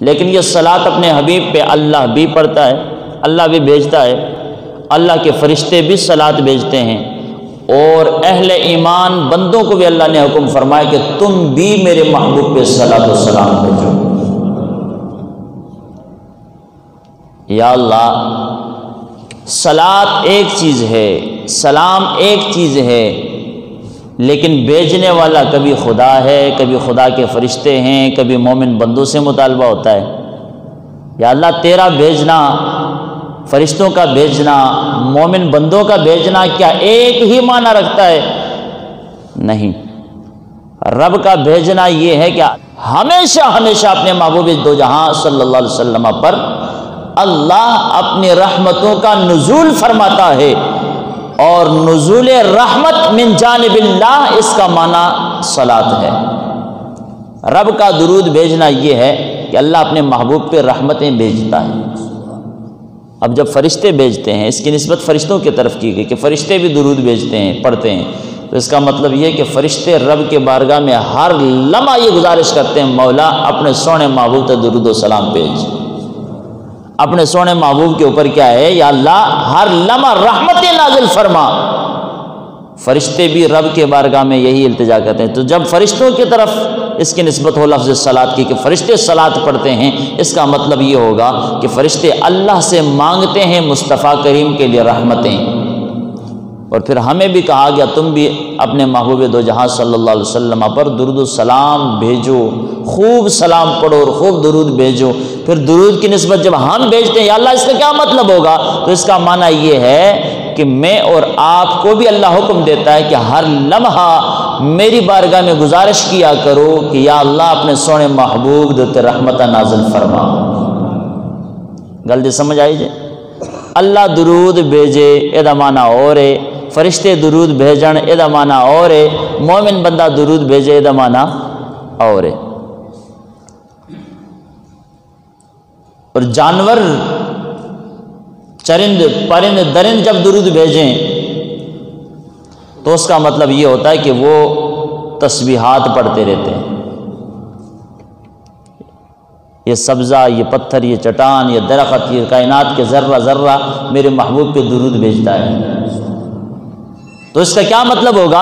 لیکن یہ صلاۃ اپنے حبیب پہ اللہ بھی پڑھتا ہے، اللہ بھی بھیجتا ہے، اللہ کے فرشتے بھی صلاۃ بھیجتے ہیں، اور اہل ایمان بندوں کو بھی اللہ نے حکم فرمایا کہ تم بھی میرے محبوب پہ صلاۃ و سلام بھیجو۔ یا اللہ، صلاۃ ایک چیز ہے، سلام ایک چیز ہے، لیکن بھیجنے والا کبھی خدا ہے، کبھی خدا کے فرشتے ہیں، کبھی مومن بندوں سے مطالبہ ہوتا ہے۔ یا اللہ، تیرا بھیجنا، فرشتوں کا بھیجنا، مومن بندوں کا بھیجنا کیا ایک ہی معنی رکھتا ہے؟ نہیں، رب کا بھیجنا یہ ہے کہ ہمیشہ ہمیشہ اپنے محبوب دو جہاں صلی اللہ علیہ وسلم پر اللہ اپنی رحمتوں کا نزول فرماتا ہے، اور نزول رحمت من جانب اللہ، اس کا معنی صلاۃ ہے۔ رب کا درود بھیجنا یہ ہے کہ اللہ اپنے محبوب پہ رحمتیں بھیجتا ہے۔ اب جب فرشتے بھیجتے ہیں، اس کی نسبت فرشتوں کی طرف کی گئی کہ فرشتے بھی درود بھیجتے ہیں، پڑھتے ہیں، تو اس کا مطلب یہ کہ فرشتے رب کے بارگاہ میں ہر لمحہ یہ گزارش کرتے ہیں، مولا اپنے سونے محبوب تے درود و سلام بھیج۔ اپنے سونے محبوب کے اوپر کیا ہے؟ یا اللہ، ہر لمحہ رحمتیں نازل فرما۔ فرشتے بھی رب کے بارگاہ میں یہی التجا کرتے ہیں۔ تو جب فرشتوں کی طرف اس کی نسبت ہو لفظ صلاۃ کی کہ فرشتے صلاۃ پڑھتے ہیں، اس کا مطلب یہ ہوگا کہ فرشتے اللہ سے مانگتے ہیں مصطفیٰ کریم کے لیے رحمتیں۔ اور پھر ہمیں بھی کہا گیا تم بھی اپنے محبوب دو جہاں صلی اللہ علیہ وسلم پر درود و سلام بھیجو، خوب سلام پڑھو اور خوب درود بھیجو۔ پھر درود کی نسبت جب ہم بھیجتے ہیں، یا اللہ اس کا کیا مطلب ہوگا؟ تو اس کا معنی یہ ہے کہ میں اور آپ کو بھی اللہ حکم دیتا ہے کہ ہر لمحہ میری بارگاہ میں گزارش کیا کرو کہ یا اللہ اپنے سونے محبوب دے رحمتہ نازل فرما۔ گل جی سمجھ آئی جی؟ اللہ درود بھیجے یہ معنی اور ہے، فرشتے درود بھیجن یہ معنی اور ہے، مومن بندہ درود بھیجے یہ معنی اور ہے۔ اور جانور، چرند، پرند، درند جب درود بھیجیں تو اس کا مطلب یہ ہوتا ہے کہ وہ تسبیحات پڑھتے رہتے ہیں۔ یہ سبزہ، یہ پتھر، یہ چٹان، یہ درخت، یہ کائنات کے ذرہ ذرہ میرے محبوب پہ درود بھیجتا ہے۔ تو اس کا کیا مطلب ہوگا؟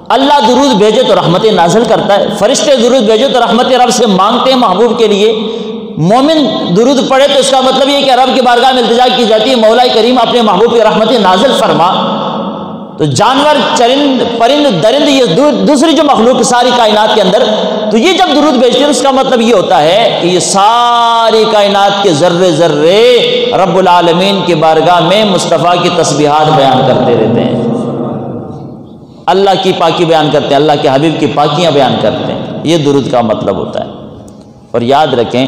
اللہ درود بھیجے تو رحمتیں نازل کرتا ہے، فرشتے درود بھیجے تو رحمتیں رب سے مانگتے ہیں محبوب کے لیے، مومن درود پڑھے تو اس کا مطلب یہ کہ رب کی بارگاہ میں التجا کی جاتی ہے مولا کریم اپنے محبوب کی رحمتیں نازل فرما۔ تو جانور، چرند، پرند، درند، یہ دوسری جو مخلوق ساری کائنات کے اندر، تو یہ جب درود بھیجتے ہیں اس کا مطلب یہ ہوتا ہے کہ یہ ساری کائنات کے ذرے ذرے رب العالمین کی بارگاہ میں مصطفیٰ کی تسبیحات بیان کرتے رہتے ہیں، اللہ کی پاکی بیان کرتے ہیں، اللہ کے حبیب کی پاکیاں بیان کرتے ہیں۔ یہ درود کا مطلب ہوتا ہے۔ اور یاد رکھیں،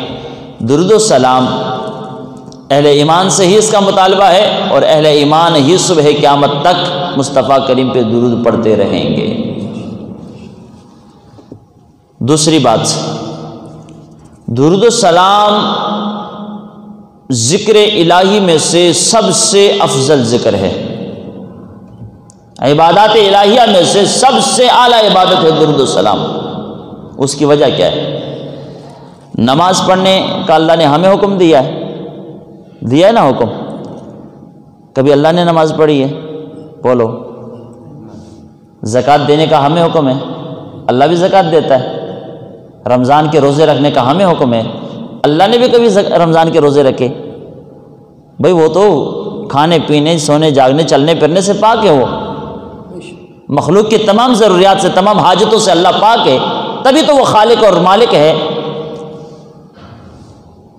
درود و سلام اہل ایمان سے ہی اس کا مطالبہ ہے، اور اہل ایمان ہی صبح قیامت تک مصطفیٰ کریم پہ درود پڑھتے رہیں گے۔ دوسری بات، درود و سلام ذکر الہی میں سے سب سے افضل ذکر ہے، عبادات الہیہ میں سے سب سے اعلیٰ عبادت ہے درود و سلام۔ اس کی وجہ کیا ہے؟ نماز پڑھنے کا اللہ نے ہمیں حکم دیا ہے نا حکم؟ کبھی اللہ نے نماز پڑھی ہے؟ بولو۔ زکوٰۃ دینے کا ہمیں حکم ہے، اللہ بھی زکوٰۃ دیتا ہے۔ رمضان کے روزے رکھنے کا ہمیں حکم ہے، اللہ نے بھی کبھی رمضان کے روزے رکھے؟ بھئی وہ تو کھانے پینے، سونے، جاگنے، چلنے پھرنے سے پاک ہے، وہ مخلوق کی تمام ضروریات سے، تمام حاجتوں سے اللہ پاک ہے، تبھی تو وہ خالق اور مالک ہے۔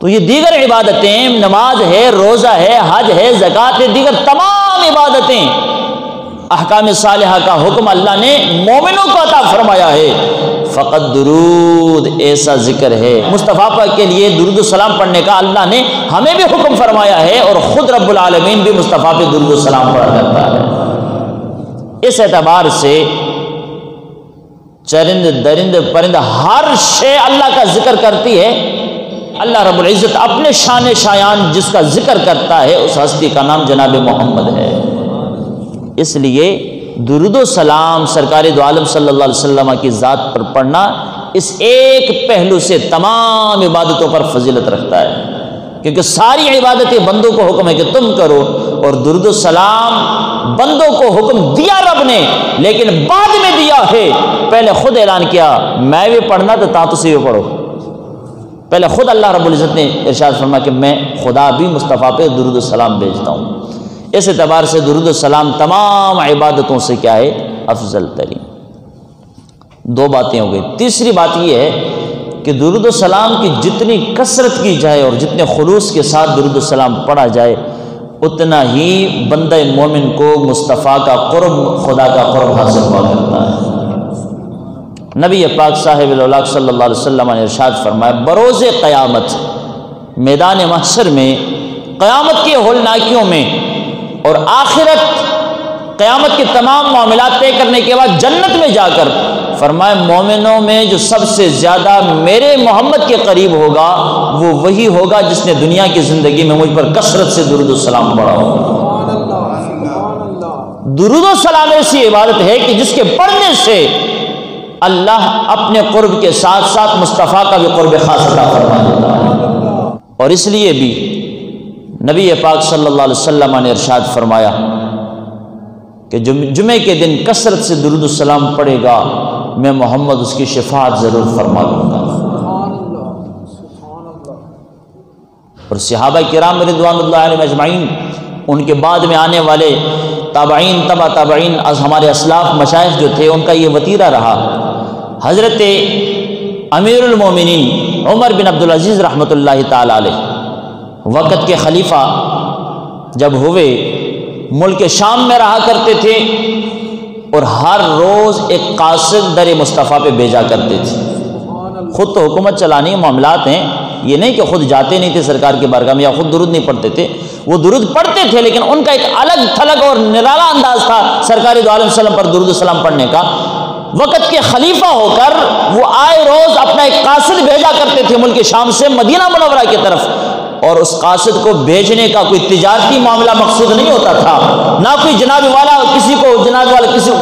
تو یہ دیگر عبادتیں، نماز ہے، روزہ ہے، حج ہے، زکوٰۃ ہے، دیگر تمام عبادتیں، احکام صالحہ کا حکم اللہ نے مومنوں کو عطا فرمایا ہے۔ فقط درود ایسا ذکر ہے، مصطفیٰ پاک کے لیے درود و سلام پڑھنے کا اللہ نے ہمیں بھی حکم فرمایا ہے، اور خود رب العالمین بھی مصطفیٰ پہ درود و سلام پڑھا کرتا ہے۔ اس اعتبار سے چرند، درند، پرند، ہر شے اللہ کا ذکر کرتی ہے۔ اللہ رب العزت اپنے شان شایان جس کا ذکر کرتا ہے اس ہستی کا نام جناب محمد ہے۔ اس لیے درود و سلام سرکار دو عالم صلی اللہ علیہ وسلم کی ذات پر پڑھنا اس ایک پہلو سے تمام عبادتوں پر فضیلت رکھتا ہے، کیونکہ ساری عبادتیں بندوں کو حکم ہے کہ تم کرو، اور درود السلام بندوں کو حکم دیا رب نے، لیکن بعد میں دیا ہے، پہلے خود اعلان کیا میں بھی پڑھنا تو تسی بھی پڑھو، پہلے خود اللہ رب العزت نے ارشاد فرمایا کہ میں خدا بھی مصطفیٰ پہ درود السلام بھیجتا ہوں۔ اس اعتبار سے درود السلام تمام عبادتوں سے کیا ہے؟ افضل ترین۔ دو باتیں ہو گئی۔ تیسری بات یہ ہے کہ درود السلام کی جتنی کثرت کی جائے اور جتنے خلوص کے ساتھ درود السلام پڑھا جائے، اتنا ہی بندہ مومن کو مصطفیٰ کا قرب، خدا کا قرب حاصل ہوا کرتا ہے۔ نبی پاک صاحب الاولاق صلی اللہ علیہ وسلم نے ارشاد فرمایا بروز قیامت میدان محشر میں، قیامت کی ہولناکیوں میں اور آخرت قیامت کے تمام معاملات طے کرنے کے بعد جنت میں جا کر فرمایا مومنوں میں جو سب سے زیادہ میرے محمد کے قریب ہوگا وہ وہی ہوگا جس نے دنیا کی زندگی میں مجھ پر کثرت سے درود السلام پڑھا ہوگا۔ درود السلام ایسی عبادت ہے کہ جس کے پڑھنے سے اللہ اپنے قرب کے ساتھ ساتھ مصطفیٰ کا بھی قرب خاص عطا فرما دیتا ہے۔ اور اس لیے بھی نبی پاک صلی اللہ علیہ وسلم نے ارشاد فرمایا کہ جمعے کے دن کثرت سے درود السلام پڑھے گا میں محمد اس کی شفاعت ضرور فرما دوں گا۔ اور صحابہ کرام رضوان اللہ علیہم اجمعین، ان کے بعد میں آنے والے تابعین، تبع تابعین، از ہمارے اسلاف مشائخ جو تھے، ان کا یہ وتیرہ رہا۔ حضرت امیر المومنین عمر بن عبدالعزیز رحمۃ اللہ تعالی علیہ وقت کے خلیفہ جب ہوئے، ملک شام میں رہا کرتے تھے اور ہر روز ایک قاصد در مصطفیٰ پہ بھیجا کرتے تھے۔ خود تو حکومت چلانی معاملات ہیں، یہ نہیں کہ خود جاتے نہیں تھے سرکار کے بارگاہ میں یا خود درود نہیں پڑھتے تھے، وہ درود پڑھتے تھے، لیکن ان کا ایک الگ تھلگ اور نرالا انداز تھا سرکار دو عالم وسلم پر درود السلام پڑھنے کا۔ وقت کے خلیفہ ہو کر وہ آئے روز اپنا ایک قاصد بھیجا کرتے تھے ملک شام سے مدینہ منورہ کی طرف، اور اس قاصد کو بھیجنے کا کوئی تجارتی معاملہ مقصود نہیں ہوتا تھا، نہ کوئی جناب والا کسی کو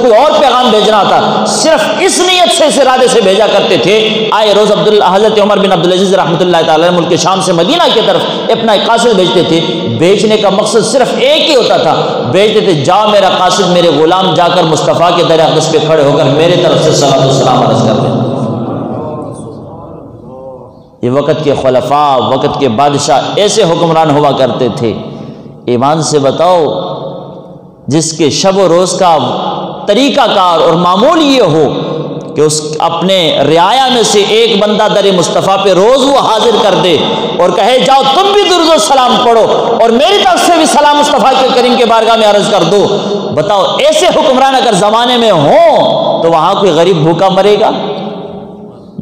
کوئی اور پیغام بھیجنا تھا، صرف اس نیت سے، اس ارادے سے بھیجا کرتے تھے۔ آئے روز حضرت عمر بن عبدالعزیز رحمۃ اللہ تعالی ملک شام سے مدینہ کی طرف اپنا ایک قاصد بھیجتے تھے۔ بھیجنے کا مقصد صرف ایک ہی ہوتا تھا، بھیجتے تھے جاؤ میرا قاصد میرے غلام جا کر مصطفیٰ کے در اقدس پہ کھڑے ہو کر میرے طرف سے صلوات و سلام عرض کر دیں۔ یہ وقت کے خلفاء، وقت کے بادشاہ ایسے حکمران ہوا کرتے تھے۔ ایمان سے بتاؤ، جس کے شب و روز کا طریقہ کار اور معمول یہ ہو کہ اس اپنے رعایا میں سے ایک بندہ در مصطفیٰ پہ روز وہ حاضر کر دے اور کہے جاؤ تم بھی درود و سلام پڑھو اور میری طرف سے بھی سلام مصطفیٰ کے کریم کے بارگاہ میں عرض کر دو، بتاؤ ایسے حکمران اگر زمانے میں ہوں تو وہاں کوئی غریب بھوکا مرے گا؟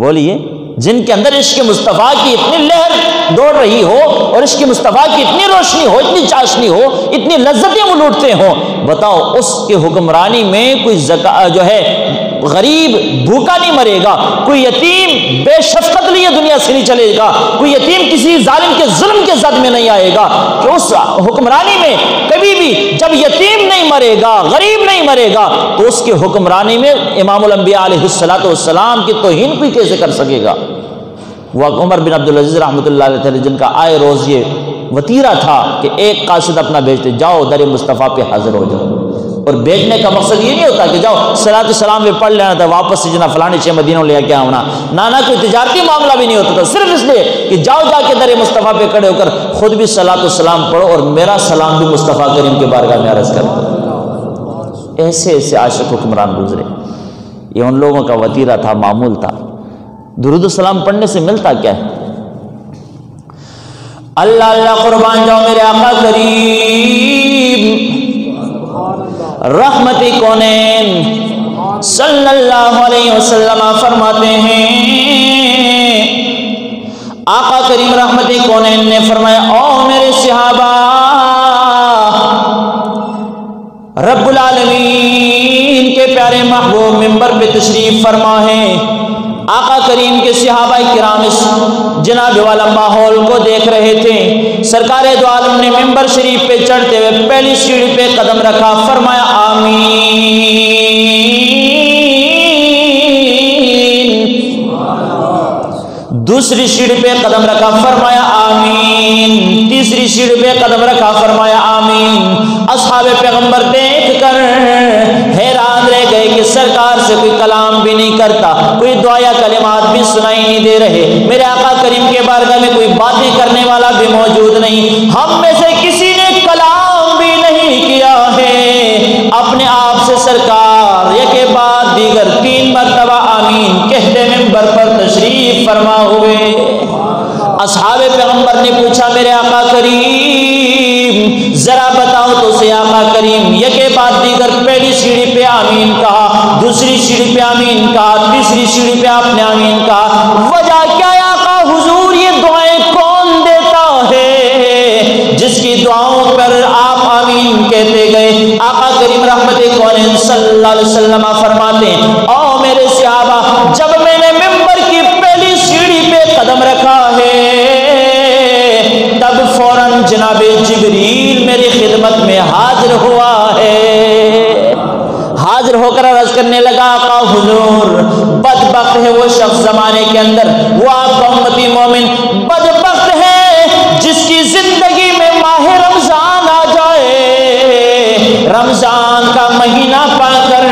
بولیے، جن کے اندر عشق مصطفیٰ کی اتنی لہر دوڑ رہی ہو اور عشق مصطفیٰ کی اتنی روشنی ہو، اتنی چاشنی ہو، اتنی لذتیں وہ لوٹتے ہوں، بتاؤ اس کے حکمرانی میں کوئی جو ہے غریب بھوکا نہیں مرے گا، کوئی یتیم بے شفقت لیے دنیا سے نہیں چلے گا، کوئی یتیم کسی ظالم کے ظلم کے زد میں نہیں آئے گا، کہ اس حکمرانی میں کبھی بھی جب یتیم نہیں مرے گا، غریب نہیں مرے گا، تو اس کے حکمرانی میں امام الانبیاء علیہ السلام کی توہین کوئی کیسے کر سکے گا؟ وہ عمر بن عبدالعزیز رحمۃ اللہ علیہ جن کا آئے روز یہ وتیرہ تھا کہ ایک قاصد اپنا بھیجتے، جاؤ در مصطفیٰ پہ حاضر ہو جاؤ، اور بھیجنے کا مقصد یہ نہیں ہوتا کہ جاؤ صلاۃ السلام پہ پڑھ لینا تھا واپس سے جنا فلانے چھ مدینوں لے کے آنا، نہ کوئی تجارتی معاملہ بھی نہیں ہوتا تھا، صرف اس لیے کہ جاؤ جا کے در مصطفیٰ پہ کھڑے ہو کر خود بھی صلاۃ السلام پڑھو اور میرا سلام بھی مصطفیٰ کریم کے بارگاہ میں عرض کر دو۔ ایسے ایسے عاشق حکمران گزرے، یہ ان لوگوں کا وتیرہ تھا، معمول تھا۔ درود السلام پڑھنے سے ملتا کیا ہے؟ اللہ اللہ قربان جاؤ میرے آقا کریم رحمت کونین صلی اللہ علیہ وسلم فرماتے ہیں، آقا کریم رحمت کونین نے فرمایا او میرے صحابہ، رب العالمین کے پیارے محبوب منبر پہ تشریف فرما ہے، آقا کریم کے صحابہ کرام اس جناب والا ماحول کو دیکھ رہے تھے، سرکار دو عالم نے منبر شریف پہ چڑھتے ہوئے پہلی سیڑھی پہ قدم رکھا، فرمایا آمین، دوسری سیڑھی پہ قدم رکھا، فرمایا آمین، تیسری سیڑھی پہ قدم رکھا، فرمایا آمین۔ اصحاب پیغمبر دیکھ کر حیران رہ گئے کہ سرکار سے کوئی کلام بھی نہیں کرتا، کوئی دعا یا کلمات بھی سنائی نہیں دے رہے، میرے آقا کریم کے بارگاہ میں کوئی باتیں کرنے والا بھی موجود نہیں، ہم میں سے کسی نے کلام بھی نہیں کیا ہے۔ اپنے آپ سے سرکار یہ کے بعد دیگر 3 مرتبہ آمین کہتے منبر پر تشریف فرما ہوئے۔ اصحاب پیغمبر نے پوچھا میرے آقا کریم ذرا بتاؤ تو سے آقا کریم، یہ کے بعد دیگر پہلی سیڑھی پہ آمین کہا، دوسری سیڑھی پہ آمین کہا، تیسری سیڑھی پہ آپ نے آمین کہا، وجہ کیا ہے آقا حضور؟ یہ دعائیں کون دیتا ہے جس کی دعاؤں پر آپ آمین کہتے گئے؟ آقا کریم رحمت کونین صلی اللہ علیہ وسلم فرماتے ہیں او میرے صحابہ، جب میں نے منبر کی پہلی سیڑھی پہ قدم رکھا ہے تب فوراً جناب جبریل میری خدمت میں حاضر ہوا ہے۔ حاضر ہو کر عرض کرنے لگا آقا حضور بدبخت ہے وہ شخص زمانے کے اندر، وہ آپ کا امتی مومن بدبخت ہے جس کی زندگی میں ماہ رمضان آ جائے، رمضان کا مہینہ پا کر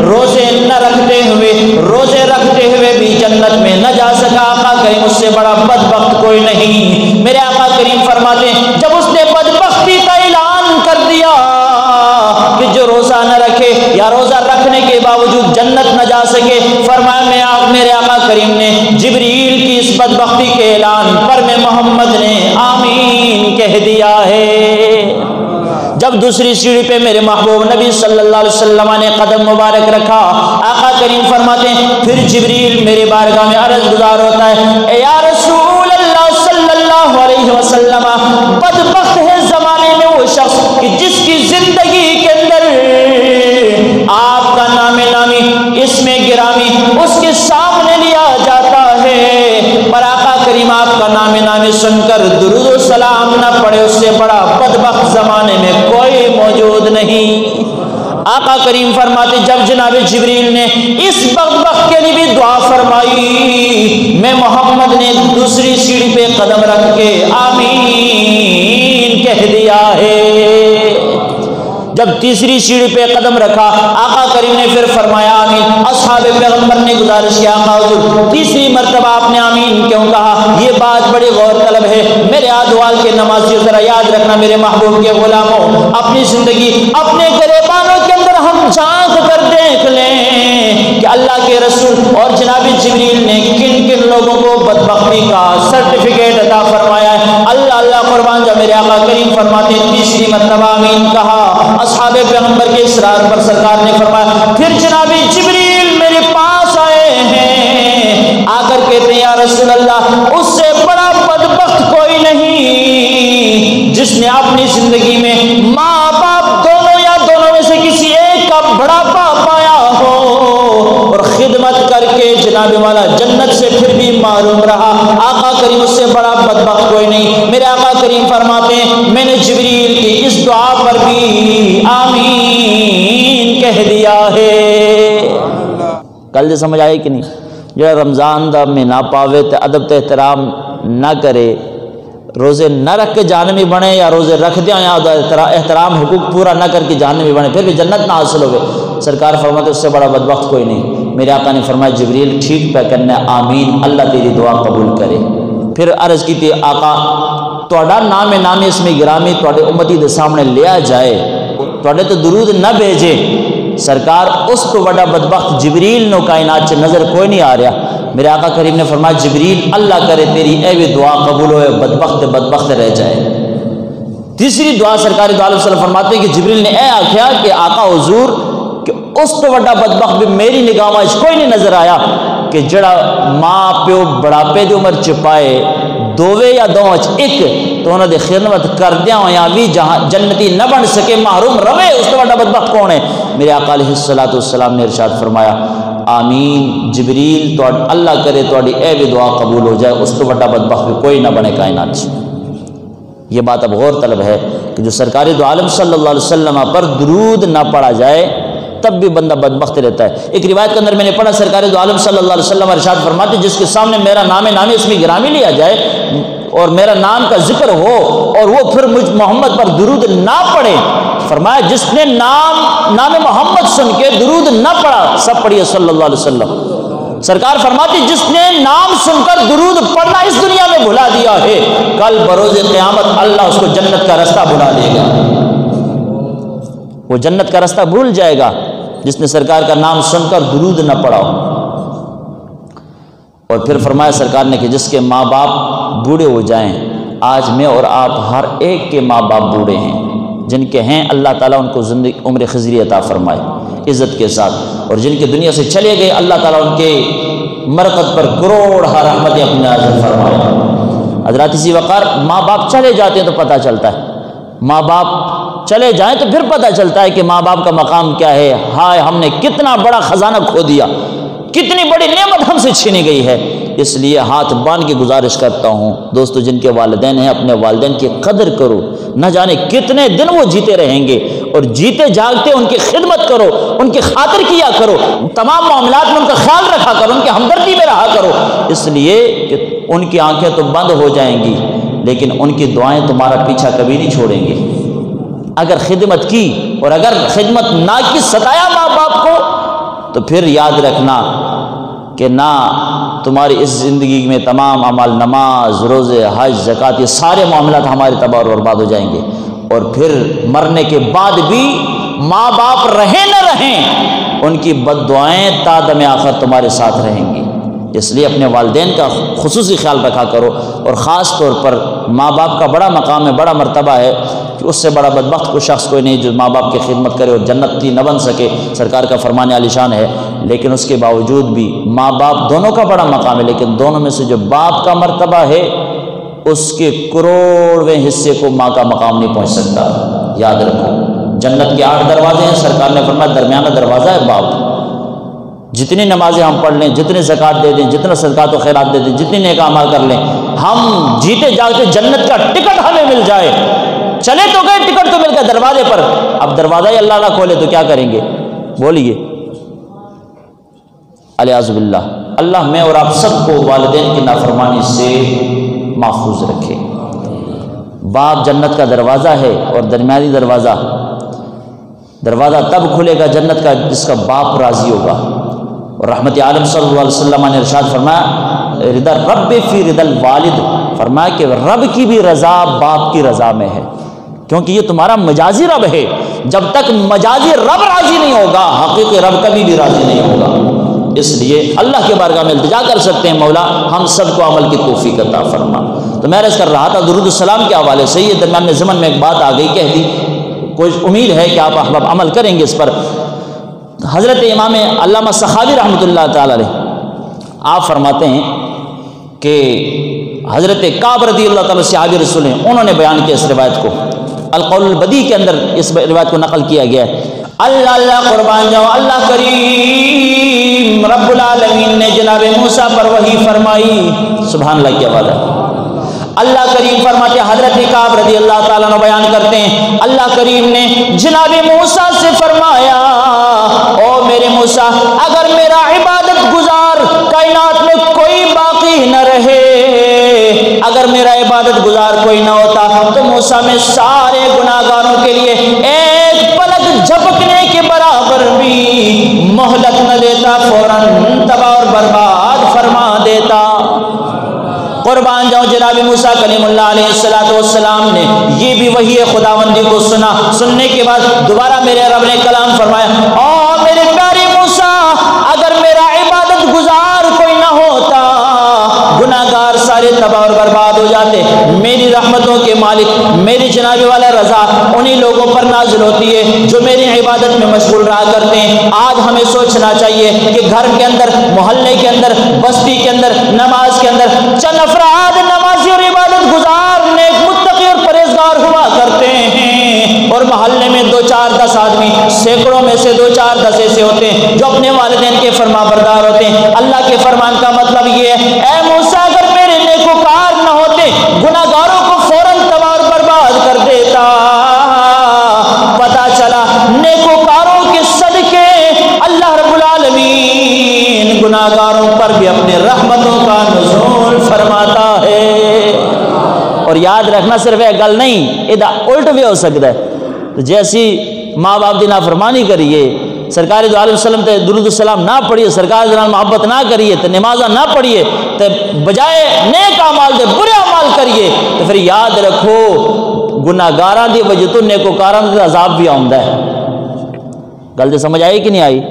روزے نہ رکھتے ہوئے بھی جنت میں نہ جا سکا۔ آقا کریم اس سے بڑا بدبخت کوئی نہیں۔ میرے آقا کریم فرماتے ہیں جب اس نے بدبختی کا اعلان کر دیا کہ جو روزہ نہ رکھے یا روزہ رکھنے کے باوجود جنت نہ جا سکے، فرمایا میرے آقا کریم نے جبریل کی اس بدبختی کے اعلان پر میں محمد نے آمین کہہ دیا ہے۔ جب دوسری سیڑھی پہ میرے محبوب نبی صلی اللہ علیہ وسلم نے قدم مبارک رکھا، آقا کریم فرماتے ہیں پھر جبریل میرے بارگاہ میں عرض گزار ہوتا ہے اے یا رسول اللہ صلی اللہ علیہ وسلم، بدبخت ہے زمانے میں وہ شخص کہ جس کی زندگی کے اندر آپ کا نام نامی اسم گرامی اس کے سامنے لیا جاتا ہے، پر آقا کریم آپ کا نام نامی سن کر درود و سلام نہ پڑھے، اس سے بڑا بدبخت زمانے میں کوئی موجود نہیں۔ آقا کریم فرماتے جب جناب جبریل نے اس بدبخت کے لیے بھی دعا فرمائی، میں محمد نے دوسری سیڑھی پہ قدم رکھ کے آمین کہہ دیا ہے۔ جب تیسری سیڑھی پہ قدم رکھا، آقا کریم نے پھر فرمایا آمین۔ اصحاب پیغمبر نے گزارش کیا آقا حضور تیسری مرتبہ آپ نے آمین کیوں کہا؟ یہ بات بڑی غور طلب ہے، میرے آدوال کے نمازیوں ذرا یاد رکھنا، میرے محبوب کے غلاموں، اپنی زندگی اپنے گریبانوں کے اندر ہم جھانک کر دیکھ لیں کہ اللہ کے رسول اور جناب جبریل نے کن کن لوگوں کو بدبختی کا سرٹیفکیٹ عطا فرمایا ہے۔ اللہ اللہ قربان جا میرے آقا کریم فرماتے تیسری مرتبہ آمین کہا، اصحاب پیغمبر کے اصرار پر سرکار نے فرمایا پھر جناب جبریل میرے پاس آئے ہیں، آ کر کہتے ہیں یا رسول اللہ اس سے بڑا بدبخت کوئی نہیں جس نے اپنی زندگی میں ماں باپ دونوں یا دونوں میں سے کسی ایک کا بڑھاپا پایا ہو اور خدمت کر کے جناب والا جنت سے پھر بھی معروم رہا۔ آقا کریم اس سے بڑا بدبخت کوئی نہیں۔ میرے آقا کریم فرماتے ہیں میں نے جبریل کی اس دعا پر بھی آمین کہہ دیا ہے۔ کل سمجھ آئے کہ نہیں؟ جو رمضان دا میں نہ پاوے تے ادب تے احترام نہ کرے، روزے نہ رکھ کے جہنمی بنے یا روزے رکھ دیا یا احترام حقوق پورا نہ کر کے جہنمی بنے پھر بھی جنت نہ حاصل ہوگے، سرکار فرماتے اس سے بڑا بدبخت کوئی نہیں۔ میرے آقا نے فرمایا جبریل ٹھیک پہ کرنا آمین، اللہ تیری دعا قبول کرے۔ پھر عرض کی تھی آقا توڑا نام نام اس میں گرامی توڑے امتی دے سامنے لیا جائے، توڑے تو درود نہ بھیجے، سرکار اس تو بڑا بدبخت جبریل نو کائنات سے نظر کوئی نہیں آ رہا۔ میرے آقا کریم نے فرمایا جبریل اللہ کرے تیری اے بھی دعا قبول ہوئے، بدبخت رہ جائے۔ تیسری دعا سرکار دو علیہ وسلم فرماتے ہیں کہ جبریل نے اے آخیا کہ آقا حضور کہ اس تو بڑا بدبخت بھی میری نگاہ میں کوئی نہیں نظر آیا کہ جڑا ماں پیو بڑھاپے دی عمر چپائے دووے یا دو ایک تو انہوں نے خدمت کردیا ہویا بھی جہاں جنتی نہ بن سکے محروم روے، اس تو بڑا بدبخت کون ہے؟ میرے آقا علیہ السلام نے ارشاد فرمایا آمین جبریل تو اللہ کرے توڑی اے بھی دعا قبول ہو جائے، اس تو بڑا بدبخت بھی کوئی نہ بنے کائنات سے۔ یہ بات اب غور طلب ہے کہ جو سرکاری دو عالم صلی اللہ علیہ وسلم پر درود نہ پڑھا جائے تب بھی بندہ بدبخت رہتا ہے۔ ایک روایت کے اندر میں نے پڑھا، سرکار دو عالم صلی اللہ علیہ وسلم ارشاد فرماتے جس کے سامنے میرا نام نامی اس میں گرامی لیا جائے اور میرا نام کا ذکر ہو اور وہ پھر مجھ محمد پر درود نہ پڑھے، فرمایا جس نے نام محمد سن کے درود نہ پڑھا، سب پڑھیے صلی اللہ علیہ وسلم، سرکار فرماتی جس نے نام سن کر درود پڑھنا اس دنیا میں بھلا دیا ہے، کل بروز قیامت اللہ اس کو جنت کا رستہ بھلا دے گا، وہ جنت کا رستہ بھول جائے گا جس نے سرکار کا نام سن کر درود نہ پڑھا ہو۔ اور پھر فرمایا سرکار نے کہ جس کے ماں باپ بوڑھے ہو جائیں، آج میں اور آپ ہر ایک کے ماں باپ بوڑھے ہیں، جن کے ہیں اللہ تعالیٰ ان کو زندگی عمر خضری عطا فرمائے عزت کے ساتھ، اور جن کے دنیا سے چلے گئے اللہ تعالیٰ ان کے مرقد پر کروڑ رحمتیں اپنے نازل فرمائے۔ حضرات اسی وقار ماں باپ چلے جاتے ہیں تو پتہ چلتا ہے، ماں باپ چلے جائیں تو پھر پتہ چلتا ہے کہ ماں باپ کا مقام کیا ہے۔ ہائے ہم نے کتنا بڑا خزانہ کھو دیا، کتنی بڑی نعمت ہم سے چھینی گئی ہے۔ اس لیے ہاتھ باندھ کے گزارش کرتا ہوں دوستو، جن کے والدین ہیں اپنے والدین کی قدر کرو، نہ جانے کتنے دن وہ جیتے رہیں گے، اور جیتے جاگتے ان کی خدمت کرو، ان کی خاطر کیا کرو، تمام معاملات میں ان کا خیال رکھا کرو، ان کی ہمدردی میں رہا کرو، اس لیے کہ ان کی آنکھیں تو بند ہو جائیں گی لیکن ان کی دعائیں تمہارا پیچھا کبھی نہیں چھوڑیں گے۔ اگر خدمت کی اور اگر خدمت نہ کی، ستایا ماں باپ کو، تو پھر یاد رکھنا کہ نہ تمہاری اس زندگی میں تمام اعمال، نماز، روزے، حج، زکوٰۃ، یہ سارے معاملات ہمارے تباہ اور برباد ہو جائیں گے، اور پھر مرنے کے بعد بھی ماں باپ رہیں نہ رہیں ان کی بد دعائیں تا دم آخر تمہارے ساتھ رہیں گی۔ اس لیے اپنے والدین کا خصوصی خیال رکھا کرو، اور خاص طور پر ماں باپ کا بڑا مقام ہے، بڑا مرتبہ ہے کہ اس سے بڑا بدبخت کوئی شخص کوئی نہیں جو ماں باپ کی خدمت کرے اور جنتی نہ بن سکے، سرکار کا فرمان عالی شان ہے۔ لیکن اس کے باوجود بھی ماں باپ دونوں کا بڑا مقام ہے، لیکن دونوں میں سے جو باپ کا مرتبہ ہے اس کے کروڑویں حصے کو ماں کا مقام نہیں پہنچ سکتا۔ یاد رکھو جنت کے 8 دروازے ہیں، سرکار نے فرمایا درمیانہ دروازہ ہے باپ۔ جتنی نمازیں ہم پڑھ لیں، جتنے زکوٰۃ دے دیں، جتنا صدقات و خیرات دے دیں، جتنی نیک اعمال کر لیں، ہم جیتے جاگتے جنت کا ٹکٹ ہمیں مل جائے، چلے تو گئے، ٹکٹ تو مل گیا دروازے پر، اب دروازہ ہی اللہ نہ کھولے تو کیا کریں گے؟ بولیے الیاذ باللہ۔ اللہ میں اور آپ سب کو والدین کی نافرمانی سے محفوظ رکھے۔ باپ جنت کا دروازہ ہے، اور درمیانی دروازہ تب کھلے گا جنت کا جس کا باپ راضی ہوگا۔ اور رحمت عالم صلی اللہ علیہ وسلم نے ارشاد فرمایا رضا رب فی رضا الوالد، فرمایا کہ رب کی بھی رضا باپ کی رضا میں ہے، کیونکہ یہ تمہارا مجازی رب ہے۔ جب تک مجازی رب راضی نہیں ہوگا حقیقی رب کبھی بھی راضی نہیں ہوگا۔ اس لیے اللہ کے بارگاہ میں التجا کر سکتے ہیں، مولا ہم سب کو عمل کی توفیق عطا فرما۔ تو میں عرض کر رہا تھا درود السلام کے حوالے سے، یہ درمیان میں زمن میں ایک بات آ گئی، کہہ دی، کوئی امید ہے کہ آپ احباب عمل کریں گے اس پر۔ حضرت امام علامہ سخاوی رحمۃ اللہ تعالی علیہ آپ فرماتے ہیں کہ حضرت کعب رضی اللہ تعالیٰ صحابی رسول ہیں، انہوں نے بیان کیا اس روایت کو، القول البدی کے اندر اس روایت کو نقل کیا گیا ہے۔ اللہ اللہ قربان جاؤ، اللہ کریم رب العالمین نے جناب موسیٰ پر وحی فرمائی، سبحان اللہ کی آواز ہے۔ اللہ کریم فرماتے حضرت کعب رضی اللہ تعالیٰ عنہ بیان کرتے ہیں اللہ کریم نے جناب موسیٰ سے فرمایا، او میرے موسیٰ اگر میرا عبادت گزار کائنات میں کوئی باقی نہ رہے، اگر میرا عبادت گزار کوئی نہ ہوتا تو موسیٰ میں سارے گناہگاروں کے لیے ایک پلک جھپکنے کے برابر بھی مہلت نہ دیتا، فوراً تباہ اور برباد فرما دیتا۔ قربان جاؤں جناب موسیٰ کلیم اللہ علیہ السلام نے یہ بھی وحی خداوندی کو سنا، سننے کے بعد دوبارہ میرے رب نے کلام فرمایا، او میرے پیارے موسیٰ اگر میرا عبادت گزار کوئی نہ ہوتا گناہگار سارے تباہ اور برباد ہو جاتے، میری رحمتوں کے مالک میری جناب والا رضا انہی لوگوں پر نازل ہوتی ہے جو میری عبادت میں مشغول رہا کرتے ہیں۔ آج ہمیں سوچنا چاہیے کہ گھر کے اندر، محلے کے اندر، بستی کے اندر، نماز کے اندر چند افراد نمازی اور عبادت گزار نیک متقی اور پرہیزگار ہوا کرتے ہیں، اور محلے میں 2-4-10 آدمی، سینکڑوں میں سے 2-4-10 ایسے ہوتے ہیں جو اپنے والدین کے فرما بردار ہوتے ہیں۔ اللہ کے فرمان کا مطلب یہ ہے، اے موسیٰ اگر میرے نیکوکار نہ ہوتے گناہگاروں کو فوراً تباہ اور برباد کر دیتا۔ پتہ چلا نیکوکاروں کے صدقے اور یاد رکھنا صرف ایک گل نہیں، یہ الٹ بھی ہو سکتا ہے۔ تو جیسی ماں باپ دی نافرمانی کریے، سرکار دو علیہ وسلم تے درود السلام نہ پڑھیے، سرکار دے نال محبت نہ کریے، تے نمازاں نہ پڑھیے، تے بجائے نیک اعمال دے برے اعمال کریے، تو پھر یاد رکھو گناہگاراں دی وجہ تو نیکوکاراں دا عذاب بھی آوندا ہے۔ گل تے سمجھ آئی کہ نہیں آئی؟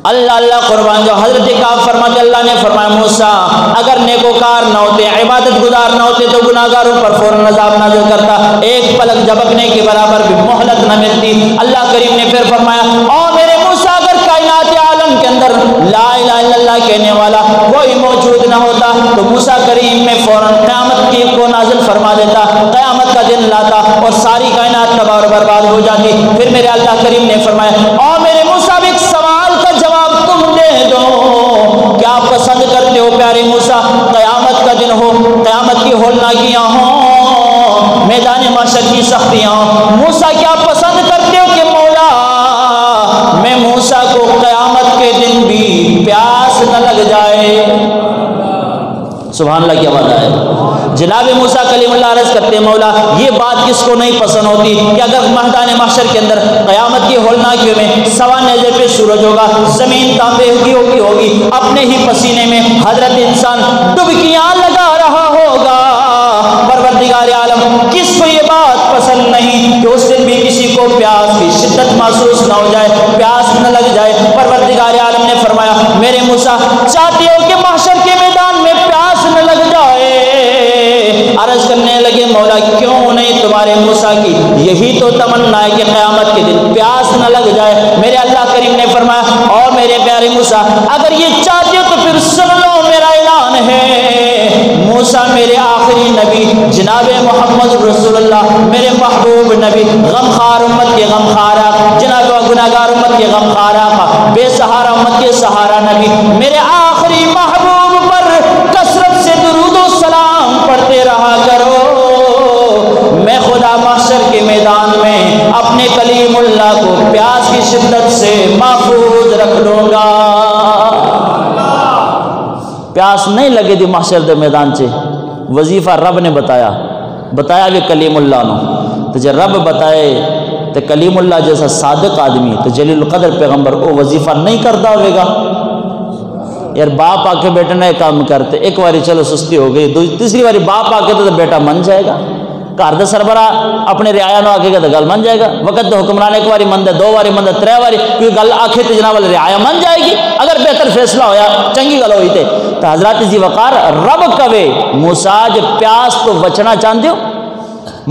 اللہ اللہ قربان جو حضرت کعب فرماتے اللہ نے فرمایا موسیٰ اگر نیکوکار نہ ہوتے، عبادت گزار نہ ہوتے تو گناہگاروں پر فوراً عذاب نازل کرتا، ایک پلک جھپکنے کے برابر بھی مہلت نہ ملتی۔ اللہ کریم نے پھر فرمایا او میرے موسیٰ اگر کائنات عالم کے اندر لا الہ الا اللہ کہنے والا کوئی موجود نہ ہوتا تو موسیٰ کریم میں فوراً قیامت کی کو نازل فرما دیتا، قیامت کا دن لاتا اور ساری کائنات تباہ و برباد ہو جاتی۔ پھر میرے اللہ کریم نے فرمایا او میرے موسیٰ ایک سوال کا جواب تم دے دو، کیا پسند کرتے ہو پیارے موسیٰ قیامت کا دن ہو، قیامت کی ہولناکیاں ہوں، میدان محشر کی سختیاں ہوں، موسیٰ کیا پسند کرتے ہو کہ مولا میں موسیٰ کو قیامت کے دن بھی پیاس نہ لگ جائے؟ سبحان اللہ کی آواز آئے۔ جناب موسیٰ کلیم اللہ عرض کرتے ہیں مولا یہ بات کس کو نہیں پسند ہوتی کہ اگر میدان محشر کے اندر قیامت کی ہولناکیوں میں سوا نیزے پہ سورج ہوگا، زمین تانبے ہوگی، اپنے ہی پسینے میں حضرت انسان ڈبکیاں لگا رہا ہوگا۔ پروردگار عالم کس کو یہ بات پسند نہیں کہ اس دن بھی کسی کو پیاس کی شدت محسوس نہ ہو جائے، پیاس نہ لگ جائے۔ پروردگار عالم نے فرمایا میرے موسیٰ چاہتے ہو کہ محشر کے میدان میں پیاس نہ لگ جائے؟ عرض کرنے لگے مولا کیوں نہیں، تمہارے موسیٰ کی یہی تو تمنا ہے کہ قیامت کے دن پیاس نہ لگ جائے۔ میرے اللہ کریم نے فرمایا اور میرے پیارے موسیٰ اگر یہ چاہتے ہو تو پھر سن لو میرا اعلان ہے، موسیٰ میرے آخری نبی جناب محمد رسول اللہ میرے محبوب نبی، غمخوار امت کے غمخوار آقا، جناب گناہگار امت کے غمخوار آقا، بے سہارا امت کے سہارا نبی، میرے آخری محبوب پر کثرت سے درود و سلام پڑھتے رہا کرو، میں خدا محشر کے میدان میں اپنے کلیم اللہ کو پیاس کی شدت سے محفوظ رکھ لوں گا۔ پیاس نہیں لگے دی محشر دے میدان چے، وظیفہ رب نے بتایا بھی کلیم اللہ نو، تو جب رب بتائے تو کلیم اللہ جیسا صادق آدمی تو جلیل القدر پیغمبر وہ وظیفہ نہیں کرتا ہوئے گا؟ یار باپ آ کے بیٹے نہ کام کرتے، ایک باری چلو سستی ہو گئی، تیسری باری باپ آ کے تو بیٹا من جائے گا، گھر دا سربراہ اپنے رعایا نو آکے گا تو گل من جائے گا، وقت تو حکمران ایک باری من دے، دو باری من دے، ترے باری کوئی گل آکھے تو جناب رعایا من جائے گی، اگر بہتر فیصلہ ہویا چنگی گل ہوئی تو حضرات ذی وقار رب کہے موسیٰ جب پیاس تو بچنا چاہتے ہو،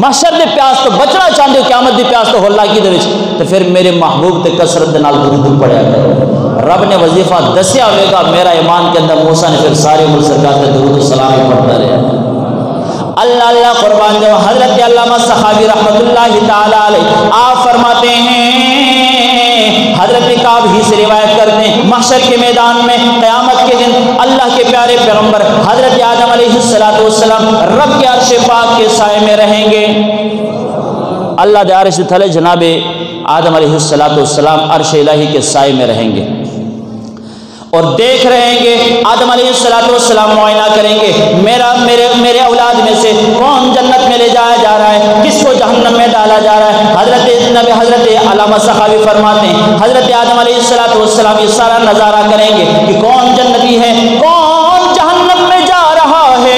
محشر دے پیاس تو بچنا چاہتے ہو، قیامت دی پیاس تو ہلا کی دے وچ، تو پھر میرے محبوب تے کثرت دے نال درود پڑھیا کرو۔ رب نے وظیفہ دسیا ہوئے گا میرا ایمان کے اندر، موسیٰ نے پھر سارے عمر سرکار تے درود و سلام پڑھتا رہا۔ اللہ اللہ قربان جو حضرت علامہ سخاوی رحمۃ اللہ تعالی علیہ آپ فرماتے ہیں، حضرت کعب ہی سے روایت کرتے ہیں محشر کے میدان میں قیامت کے دن اللہ کے پیارے پیغمبر حضرت آدم علیہ السلام رب کے عرش پاک کے سائے میں رہیں گے۔ اللہ دے عرش تھلے جناب آدم علیہ السلام عرش الہی کے سائے میں رہیں گے اور دیکھ رہیں گے، آدم علیہ السلام معائنہ کریں گے میرے اولاد میں سے کون جنت میں لے جایا جا رہا ہے، کس کو جہنم میں ڈالا جا رہا ہے۔ حضرت علامہ سخاوی فرماتے ہیں حضرت آدم علیہ السلام یہ سارا نظارہ کریں گے کہ کون جنتی ہے، کون جہنم میں جا رہا ہے۔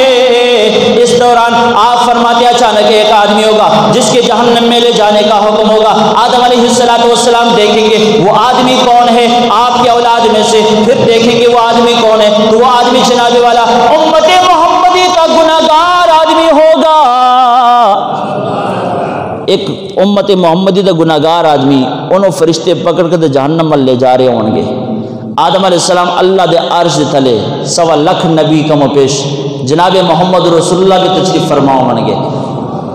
اس دوران آپ فرماتے اچانک ایک آدمی ہوگا جس کے جہنم میں لے جانے کا حکم ہوگا، آدم علیہ السلام دیکھیں گے وہ آدمی کون ہے آپ کے اولاد میں سے، پھر دیکھیں گے وہ آدمی کون ہے تو وہ آدمی جناب والا امت محمدی کا گناہگار آدمی ہوگا۔ ایک امت محمدی کا گناہگار آدمی انہوں فرشتے پکڑ کے جہنم میں لے جا رہے ہوں گے۔ آدم علیہ السلام اللہ دے عرش دے تھلے 1.25 لاکھ نبی کم و پیش جناب محمد رسول اللہ کی تشریف فرماؤں گے،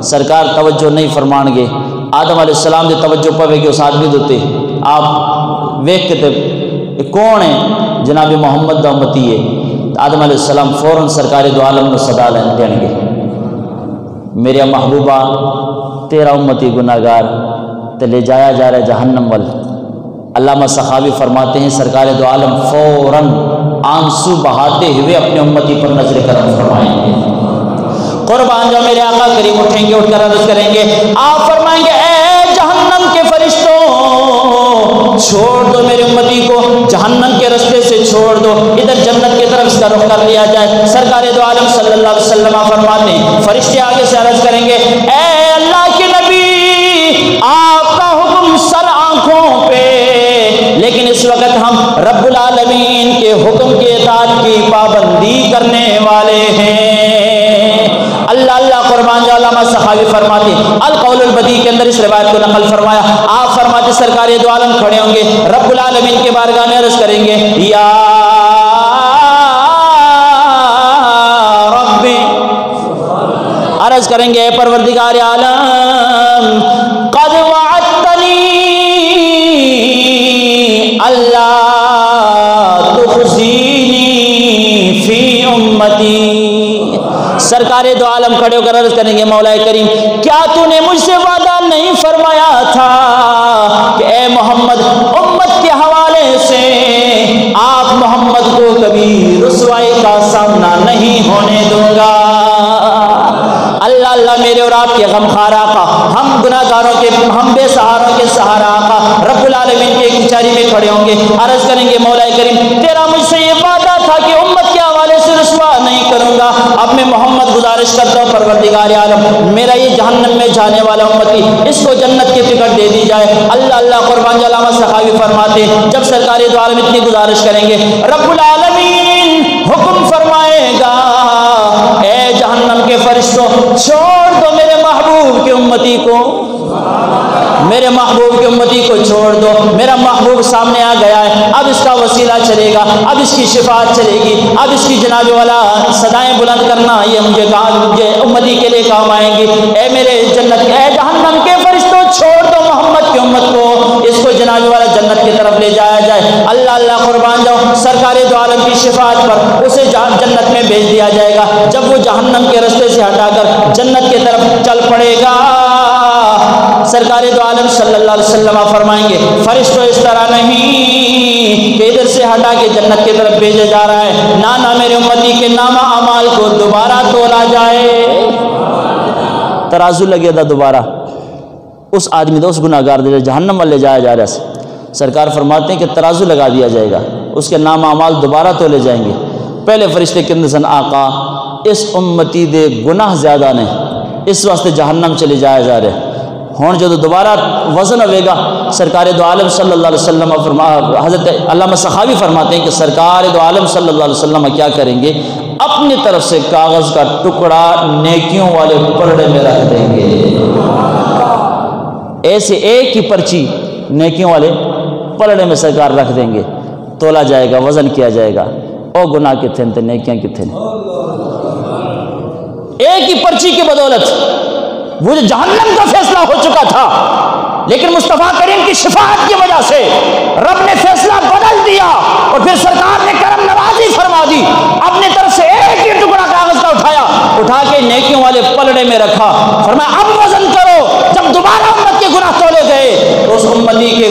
سرکار توجہ نہیں فرمان گے، آدم علیہ السلام دے توجہ پوے گے اس آدمی دوتے آپ ویکھ کے تے کون ہے جناب محمد دا امتی ہے، آدم علیہ السلام فوراً سرکار دو عالم نے صدا دیں گے، میرے محبوبہ تیرا امتی گناہگار تے لے جایا جا رہا ہے جہنم وال۔ علامہ سخاوی فرماتے ہیں سرکار دو عالم فوراً آنسو بہاتے ہوئے اپنے امتی پر نظر کرم فرمائیں گے قربان جاؤ میرے آقا کریم اٹھیں گے، اٹھ کر عرض کریں گے، آپ فرمائیں گے اے جہنم کے فرشتوں چھوڑ دو میرے امتی کو، جہنم کے رستے سے چھوڑ دو، ادھر جنت کی طرف اس کا رخ کر لیا جائے۔ سرکار دو عالم صلی اللہ علیہ وسلم فرماتے ہیں فرشتے آگے سے عرض کریں گے اے اللہ کے نبی آپ کا حکم سر آنکھوں پہ، لیکن اس وقت ہم رب العالمین کے حکم کی اطاعت کی پابندی کرنے والے ہیں۔ اللہ اللہ قربان جاؤ، علامہ سخاوی فرماتے القول البدیع کے اندر اس روایت کو نقل فرمایا، آپ فرماتے سرکار دو عالم کھڑے ہوں گے، رب العالمین کے بارگاہ میں عرض کریں گے یا ربی، عرض کریں گے پروردگار عالم قد وعدتنی اللہ تخزینی فی امتی۔ سرکار دو عالم کھڑے ہو کر عرض کریں گے مولا کریم کیا تو نے مجھ سے وعدہ نہیں فرمایا تھا کہ اے محمد امت کے حوالے سے آپ محمد کو کبھی رسوائی کا سامنا نہیں ہونے دوں گا۔ اللہ اللہ میرے اور آپ کے غمخوار آقا، ہم گناہگاروں کے، ہم بے سہاروں کے سہارا آقا رب العالمین کے ایک چاری میں کھڑے ہوں گے، عرض کریں گے مولا کریم تیرا مجھ سے یہ وعدہ تھا کہ امت کے حوالے سے رسوا نہیں کروں گا، اب میں محمد گزارش کرتا ہوں پروردگار عالم میرا یہ جہنم میں جانے والا امتی اس کو جنت کی ٹکٹ دے دی جائے۔ اللہ اللہ قربان جاؤ، علامہ سخاوی فرماتے جب سرکار دو عالم اتنی گزارش کریں گے رب العالمین حکم فرمائے گا اے جہنم کے فرشتوں چھوڑ دو میرے محبوب کی امتی کو، میرے محبوب کی امتی کو چھوڑ دو، میرا محبوب سامنے آ گیا ہے، اب اس کا وسیلہ چلے گا، اب اس کی شفاعت چلے گی، اب اس کی جناب والا صدائیں بلند کرنا یہ مجھے امتی کے لیے کام آئیں گی۔ اے میرے جنت اے جہنم کے فرشتوں چھوڑ دو محمد کی امت کو، اس کو جناب والا جنت کی طرف لے جایا جائے۔ اللہ اللہ قربان جاؤ، سرکار دو عالم کی شفاعت پر اسے جنت میں بھیج دیا جائے گا۔ جب وہ جہنم کے رستے سے ہٹا کر جنت کی طرف چل پڑے گا، سرکار دو عالم صلی اللہ علیہ وسلم فرمائیں گے فرشتوں اس طرح نہیں کہ ادھر سے ہٹا کے جنت کی طرف بھیجا جا رہا ہے، نہ میرے امتی کے نامہ اعمال کو دوبارہ تولا جائے، ترازو لگے دا دوبارہ اس آدمی دا اس گناہگار دے جہنم والے جایا جا رہا ہے۔ سرکار فرماتے ہیں کہ ترازو لگا دیا جائے گا، اس کے نام اعمال دوبارہ تولے جائیں گے۔ پہلے فرشتے کے اندر سن آقا اس امتی دے گناہ زیادہ نے اس واسطے جہنم چلے جایا جا رہے ہون، جو دوبارہ وزن ہوئے گا سرکار دو عالم صلی اللہ علیہ وسلم حضرت علامہ سخاوی فرماتے ہیں کہ سرکار دو عالم صلی اللہ علیہ وسلم کیا کریں گے اپنی طرف سے کاغذ کا ٹکڑا نیکیوں والے پلڑے میں رکھ دیں گے، ایسے ایک ہی پرچی نیکیوں والے پلڑے میں سرکار رکھ دیں گے، تولا جائے گا، وزن کیا جائے گا، او گناہ کتنے تھے نیکیاں کتنے، ایک ہی پرچی کی بدولت وہ جو جہنم کا فیصلہ ہو چکا تھا، لیکن مصطفیٰ کریم کی شفاعت کی وجہ سے رب نے فیصلہ بدل دیا اور پھر سرکار نے کرم نوازی فرما دی، اپنے طرف سے ایک ہی ٹکڑا کاغذ کا اٹھایا، اٹھا کے نیکیوں والے پلڑے میں رکھا، فرمایا اب وزن کرو۔ جب دوبارہ امت کے گناہ تولے گئے تو اس امتی کے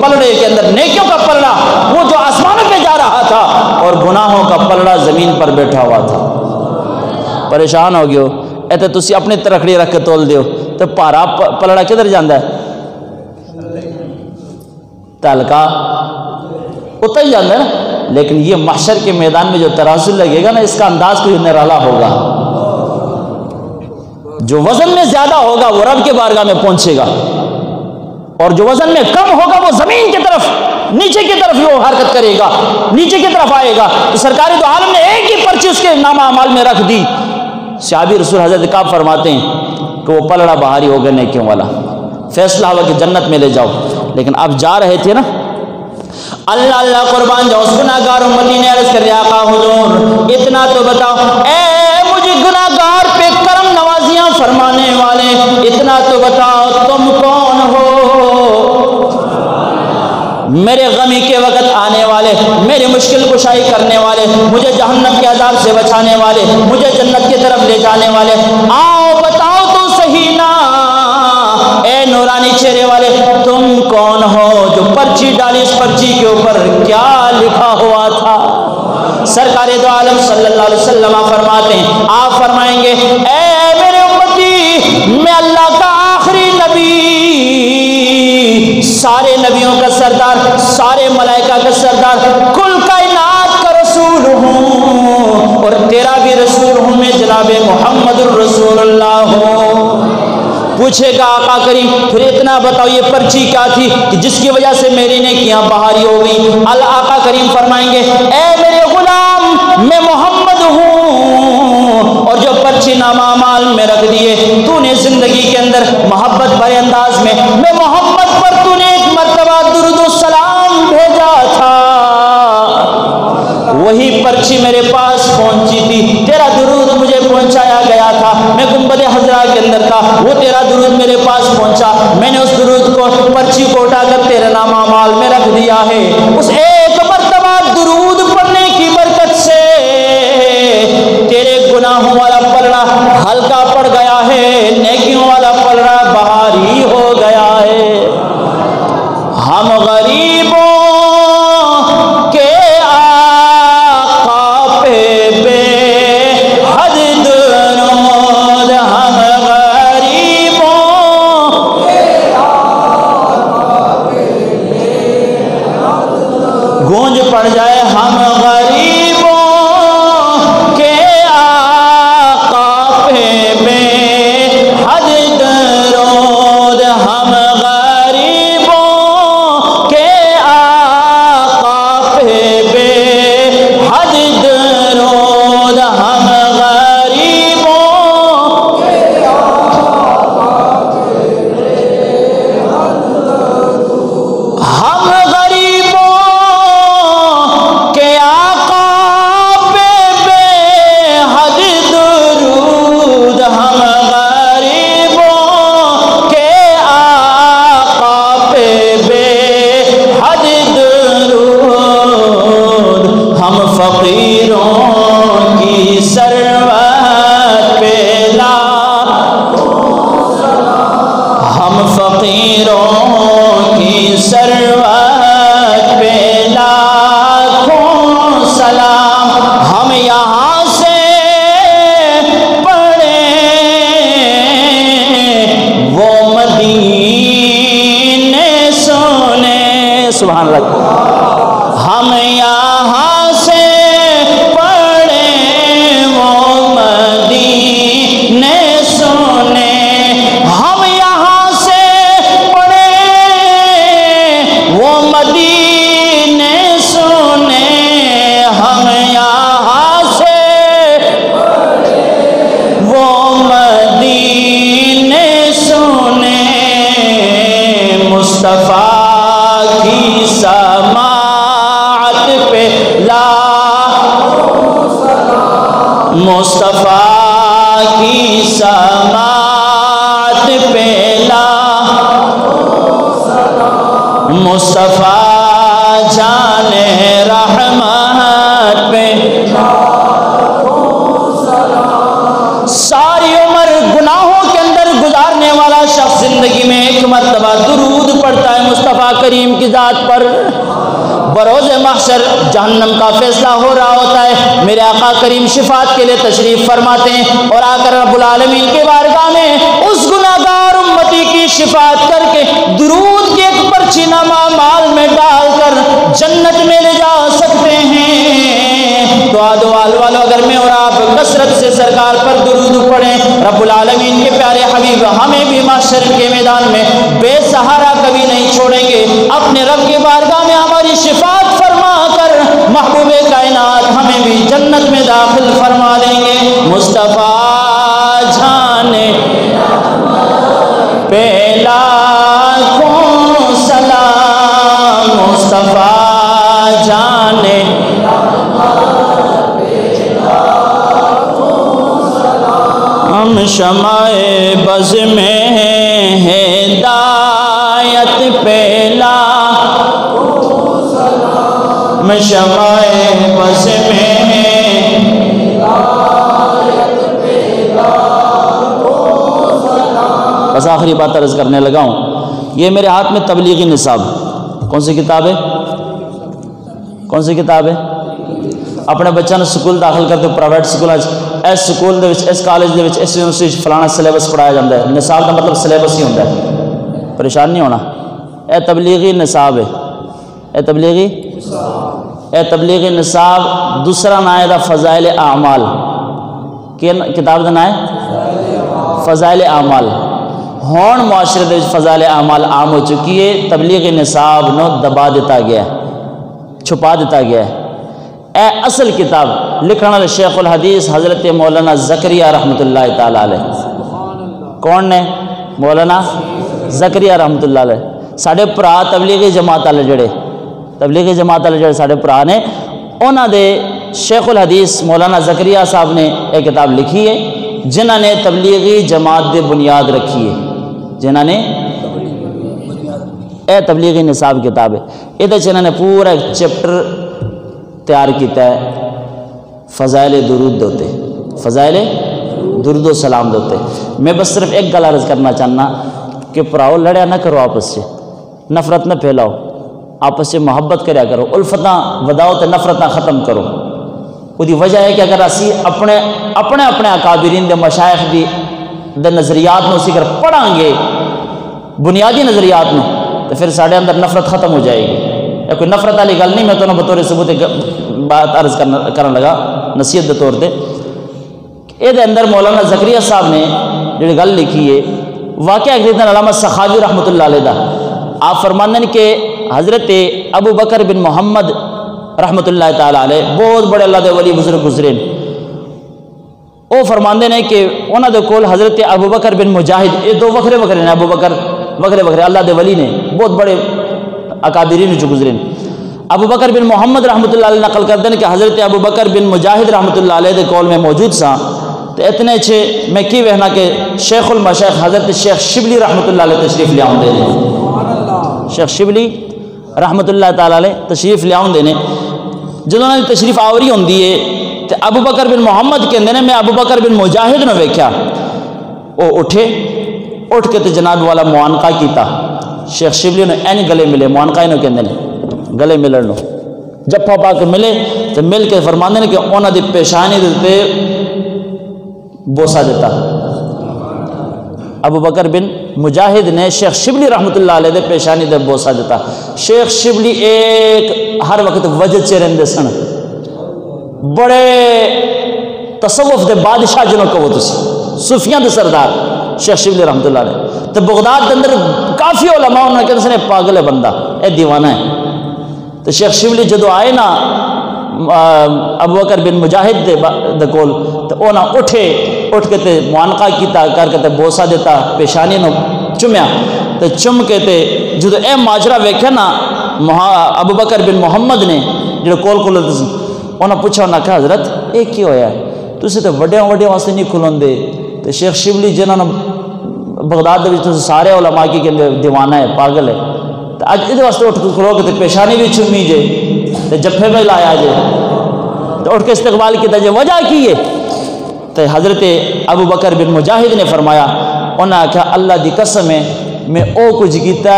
پلڑے کے اندر نیکیوں کا پلڑا وہ جو آسمانوں پہ جا رہا تھا اور گناہوں کا پلڑا زمین پر بیٹھا ہوا تھا۔ پریشان ہو گئے ایتے تسی اپنی ترکڑی رکھ کے تول دیو تو پارا پلڑا کدھر جاندہ ہے؟ تلکا اتر ہی جاندہ ہے نا، لیکن یہ محشر کے میدان میں جو ترازو لگے گا نا اس کا انداز کوئی نرالا ہوگا، جو وزن میں زیادہ ہوگا وہ رب کے بارگاہ میں پہنچے گا اور جو وزن میں کم ہوگا وہ زمین کی طرف نیچے کی طرف وہ حرکت کرے گا، نیچے کی طرف آئے گا۔ تو سرکار دو عالم نے ایک ہی پرچی اس کے نامہ اعمال میں رکھ دی۔ صحابی رسول حضرت کعب فرماتے ہیں کہ وہ پلڑا باہری ہو گیا نیکیوں والا، فیصلہ ہوا کہ جنت میں لے جاؤ، لیکن اب جا رہے تھے نا، اللہ اللہ قربان جاؤ، اس گناہگار امتی نے عرض کر دیا آقا حضور اتنا تو بتاؤ، اے مجھے گناہگار پہ کرم نوازیاں فرمانے والے اتنا تو بتاؤ تم کون ہو؟ میرے غمی کے وقت آنے والے، میری مشکل کشائی کرنے والے، مجھے جہنم کے عذاب سے بچانے والے، مجھے جنت کی طرف لے جانے والے، آؤ بتاؤ تو صحیح نا اے نورانی چہرے والے تم کون ہو جو پرچی ڈالی، اس پرچی کے اوپر کیا لکھا ہوا تھا؟ سرکار دو عالم صلی اللہ علیہ وسلم فرماتے ہیں، آپ فرمائیں گے اے خبردار، کل کائنات کا رسول ہوں اور تیرا بھی رسول ہوں میں، جناب محمد الرسول اللہ ہوں۔ پوچھے گا آقا کریم پھر اتنا بتاؤ یہ پرچی کیا تھی کہ جس کی وجہ سے میری نیکیاں بہاری ہو گئی؟ آقا کریم فرمائیں گے اے میرے غلام میں محمد ہوں، اور جو پرچی نامہ اعمال میں رکھ دیے تو نے زندگی کے اندر محبت بھرے انداز میں محمد پر تو نے ایک مرتبہ درود و سلام بھیجا تھا، وہی پرچی میرے پاس پہنچی تھی، تیرا درود مجھے پہنچایا گیا تھا، میں گنبد حضرا کے اندر تھا، وہ تیرا درود میرے پاس پہنچا، میں نے اس درود کو پرچی کو اٹھا کر تیرے نامہ اعمال میں رکھ دیا ہے۔ اس ایک مرتبہ درود پڑھنے کی برکت سے تیرے گناہوں والا پلڑا ہلکا پڑ گیا ہے، نیکیوں والا پلڑا بھاری ہو گیا ہے۔ ہم غریبوں کے آقا پہ بے حد درود، ہم غریبوں کے آقا پہ بے حد درود، گونج پڑ جائے ہم غریبوں کے آقا پہ بے حد درود، ہم غریبوں کے آقا پہ بے حد درود، ہم غریبوں کے آقا پہ بے حد درود، ہم غریبوں کے آقا پہ بے حد درود، ہم غریبوں کے آقا پہ بے حد درود، ہم فقیروں کی ثروت پہ ہم فقیروں کی ثروت پہ لاکھوں سلام، ہم یہاں سے پڑھیں وہ مدینے سنے، سبحان اللہ، ہم یہاں سے پڑھیں وہ مدینے سنے، ہم یہاں سے پڑھیں وہ مدینے سنے، ہم یہاں سے وہ مدینے سنے، مصطفیٰ کی سماعت پہ مصطفیٰ کی سماعت پہ مصطفیٰ جان رحمت پہ ساری عمر گناہوں کے اندر گزارنے والا شخص زندگی میں ایک مرتبہ درود پڑھتا ہے مصطفیٰ کریم کی ذات پر، بروز محشر جہنم کا فیصلہ ہو رہا ہوتا ہے، میرے آقا کریم شفاعت کے لیے تشریف فرماتے ہیں اور آ کر رب العالمین کے بارگاہ میں اس گناہگار امتی کی شفاعت کر کے درود کی ایک پرچی نامہ اعمال میں ڈال کر جنت میں لے جا سکتے ہیں۔ دعا والو اگر میں اور آپ کثرت سے سرکار پر درود پڑھیں، رب العالمین کے پیارے حبیب ہمیں بھی محشر کے میدان میں بے سہارا کبھی نہیں چھوڑیں گے، اپنے رب کی بارگاہ میں ہماری شفاعت فرما کر محبوب کائنات ہمیں بھی جنت میں داخل فرما دیں گے۔ مصطفیٰ جانے پہ لاکھوں سلام، مصطفیٰ جانے ہم شمع بز میں ہدایت پہ ہم شمع بز میں بس آخری بات عرض کرنے لگا ہوں، یہ میرے ہاتھ میں تبلیغی نصاب، کون سی کتاب ہے؟ کون سی کتاب ہے؟ اپنے بچوں نے سکول داخل کرتے پرائیویٹ سکول اس سکول دے وچ اس کالج دے وچ اس یونیورسٹی فلانا سلیبس پڑھایا جاتا ہے، نصاب کا مطلب سلیبس ہی ہوتا ہے، پریشان نہیں ہونا، اے تبلیغی نصاب ہے، اے تبلیغی اے تبلیغ نصاب دوسرا نام ہے فضائل اعمال. کہ کتاب کا نام ہے فضائل اعمال. ہون معاشرے دے فضائل اعمال عام ہو چکی ہے. تبلیغ نصاب نو دبا دیتا گیا ہے, چھپا دیتا گیا ہے. اے اصل کتاب لکھن والے شیخ الحدیث حضرت مولانا زکریا رحمۃ اللہ تعالی علیہ. کون نے؟ مولانا زکریا رحمۃ اللہ علیہ. ساڈے بھرا تبلیغی جماعت والے جڑے ساڈے بھرا نے, انہاں دے شیخ الحدیث مولانا زکریا صاحب نے ایک کتاب لکھی ہے جنہاں نے تبلیغی جماعت دے بنیاد رکھی ہے. اے تبلیغی نصاب کتاب ہے. یہ انہوں نے پورا ایک چیپٹر تیار کیتا ہے فضائل درود دوتے, فضائل درود و سلام دوتے. میں بس صرف ایک گل عرض کرنا چاہنا کہ پراؤ لڑیا نہ کرو, آپس سے نفرت نہ پھیلاؤ, آپس سے محبت کریا کرو, الفتاں وداؤ تے نفرتاں ختم کرو. وہی وجہ ہے کہ اگر اسی اپنے اکابرین دے مشائخ دے نظریات نو اسی کر پڑھاں گے, بنیادی نظریات نو, تو پھر ساڑھے اندر نفرت ختم ہو جائے گی. یا کوئی نفرت والی گل نہیں, میں تو بطور ثبوت بات عرض کرنے لگا نصیحت کے طور پہ. یہ اندر مولانا زکریا صاحب نے جو گل لکھی ہے واقعہ ایک علامہ سخاوی رحمۃ اللہ علیہ دا. آپ فرماندے ہیں کہ حضرت ابو بکر بن محمد رحمۃ اللہ تعالی علیہ بہت بڑے اللہ دے ولی بزرگ گزرے. وہ فرماندے ہیں کہ انہوں دے کول حضرت ابو بکر بن مجاہد, یہ دو وکھرے ہیں, ابو بکر وکھرے اللہ دے ولی نے, بہت بڑے اکابرین جو گزرے. ابو بکر بن محمد رحمۃ اللہ علیہ نقل کرتے ہیں کہ حضرت ابو بکر بن مجاہد رحمۃ اللہ علیہ دے کول میں موجود سا, تو اتنے اچھے میں کی وہنا کہ شیخ المشائخ حضرت شیخ شبلی رحمۃ اللہ علیہ تشریف لے آؤں دینے. شیخ شبلی رحمۃ اللہ تعالیٰ علیہ تشریف لے آؤں دینے. جدوں نے تشریف آوری ہوندی ہے تو ابو بکر بن محمد کہندے نے میں ابو بکر بن مجاہد نے ویکھیا, وہ اٹھ کے تو جناب والا معانقہ کیتا. شیخ شبلی نے این گلے ملے, معانقہ انہوں کہندے نے گلے ملن, جفا پا کے ملے تو مل کے فرماندے نے کہ انہاں دی پیشانی دے بوسا دیتا. ابو بکر بن مجاہد نے شیخ شبلی رحمۃ اللہ علیہ دے پیشانی دے بوسا دیتا. شیخ شبلی ایک ہر وقت وجد سے رہندے سن, بڑے تصوف دے بادشاہ جنہوں کو وہ تسی صوفیاں دے سردار شیخ شبلی رحمۃ اللہ علیہ. تو بغداد دے اندر کافی علماء انہوں نے کہتے ہیں پاگل ہے بندہ, اے دیوانہ ہے. تو شیخ شبلی جدو آئے نا ابو بکر بن مجاہد دے کول, تو اونا اٹھ کے تے معانقہ کیتا کر کے تے بوسا دیتا, پیشانی نو چمیا. تو چم کے تے جدو اے ماجرہ ویکھیا نا ابو بکر بن محمد نے جو کول انہوں پوچھا, انہوں نے کہا حضرت اے کی ہویا ہے, تسی تے وڈیاں واسطے نہیں کھلون دے. تو شیخ شبلی جنہوں نے بغداد دے وچ سارے علماء کی کہندے دیوانہ ہے, پاگل ہے, تو اج یہ واسطے اٹھ کے کھلو کے پیشانی بھی چمی جے, تو جفے میں لایا جے, تو اٹھ کے استقبال کیتا جے, وجہ کی ہے؟ تو حضرت ابو بکر بن مجاہد نے فرمایا, انہوں نے کہا اللہ دی قسم ہے میں او کچھ کیتا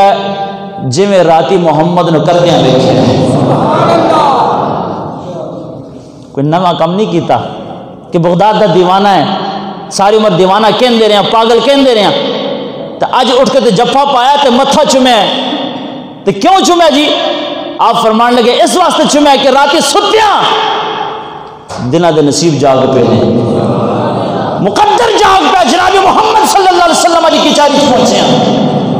جی میں راتی محمد نو کردیاں دیکھے, کوئی نواں کم نہیں کیتا کہ بغداد دا دیوانہ ہے, ساری عمر دیوانہ کہن دے رہے ہیں, پاگل کہن دے رہے ہیں. تو اج اٹھ کے جفا پایا تو متھا چومے, تو کیوں چومے جی؟ آپ فرمان لگے اس واسطے چومے کہ راتی ستیاں دنہ دے نصیب جاگ پہ نے, مقدر جاگ پہ جناب محمد صلی اللہ علیہ وسلم علی کی چاری پہنچے ہیں.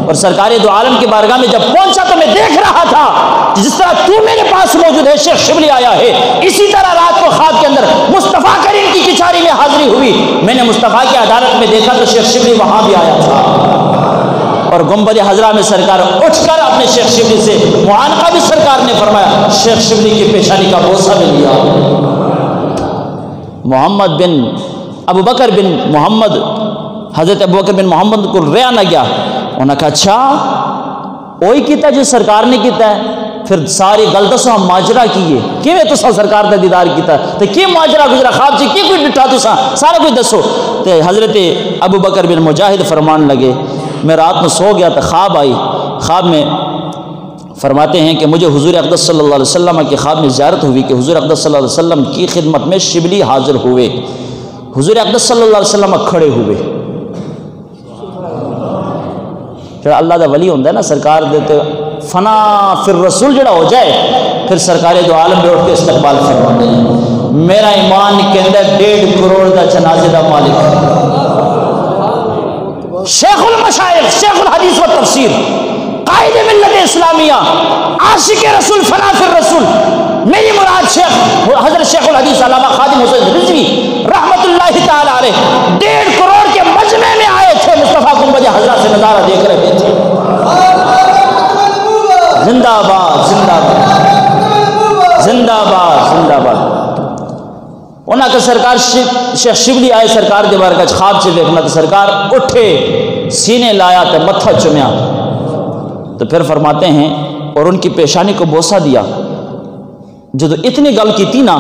اور سرکار دو عالم کی بارگاہ میں جب پہنچا تو میں دیکھ رہا تھا جس طرح تو میرے پاس موجود ہے, شیخ شبلی آیا ہے, اسی طرح رات کو خواب کے اندر مصطفیٰ کریم کی کچاری میں حاضری ہوئی. میں نے مصطفیٰ کی عدالت میں دیکھا تو شیخ شبلی وہاں بھی آیا تھا, اور گنبد حضرہ میں سرکار اٹھ کر اپنے شیخ شبلی سے معانقہ بھی سرکار نے فرمایا, شیخ شبلی کی پیشانی کا بوسہ بھی لیا. محمد بن ابو بکر بن محمد حضرت ابو بکر بن محمد کو ریا نہ گیا, انہوں نے کہا اچھا وہی کیتا جو سرکار نے کیتا ہے, پھر ساری گل دسو ہم ماجرا کیے کیویں تساں سرکار دا دیدار کیتا تے کی ماجرا گزرا, خواب چ کی کوئی ڈٹھا تساں سارا کچھ دسو. تے حضرت ابو بکر بن مجاہد فرمان لگے میں رات میں سو گیا تو خواب آئی, خواب میں فرماتے ہیں کہ مجھے حضور اقدس صلی اللہ علیہ وسلم کے خواب میں زیارت ہوئی کہ حضور اقدس صلی اللہ علیہ وسلم کی خدمت میں شبلی حاضر ہوئے. حضور اقدس صلی اللہ علیہ وسلم کھڑے ہوئے, جو اللہ دا ولی ہوندہ ہے نا سرکار دیتے فنا فی الرسول جڑا ہو جائے پھر سرکار دو عالم بھی اٹھ کے استقبال فرماتے ہیں۔ میرا ایمان کے اندر 1.5 کروڑ دا جنازے دا مالک ہے، شیخ المشائخ، شیخ الحدیث و تفسیر، قائد ملت اسلامیہ، عاشق رسول، فناف الرسول، میری مراد شیخ حضرت شیخ الحدیث علامہ خادم حسین رضوی رحمت اللہ تعالی علیہ 1.5 کروڑ کے مجمع میں آئے تھے، مصطفیٰ گنبد حضرہ سے نظارہ دیکھ رہے تھے۔ زندہ باد زندہ باد زندہ باد زندہ باد۔ انہاں کا سرکار شیخ شبلی آئے سرکار دے بارگاہ خواب سے دیکھنا تو سرکار اٹھے، سینے لایا تو متھا چومیا، تو پھر فرماتے ہیں اور ان کی پیشانی کو بوسہ دیا۔ جدو اتنی گل کی تھی نا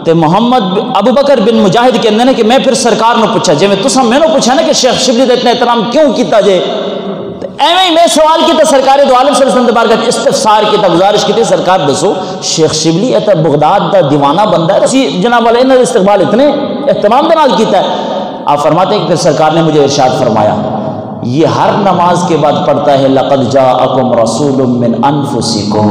تے محمد ابو بکر بن مجاہد کہندے نے کہ میں پھر سرکار نے پوچھا جی میں تساں میں نے پوچھا نا کہ شیخ شبلی دا اتنا احترام کیوں کیتا جے، ایویں ہی میں سوال کیتا سرکار دو عالم صلی اللہ علیہ وسلم بارگاہ استفسار کیتا، گزارش کی سرکار دسو شیخ شبلی ایتا بغداد دا دیوانہ بندہ ہے، اسی جناب علیہ نے استقبال اتنے اہتمام کے نال کیتا ہے۔ آپ فرماتے ہیں کہ پھر سرکار نے مجھے ارشاد فرمایا یہ ہر نماز کے بعد پڑھتا ہے لقد جاءکم رسول من انفسکم،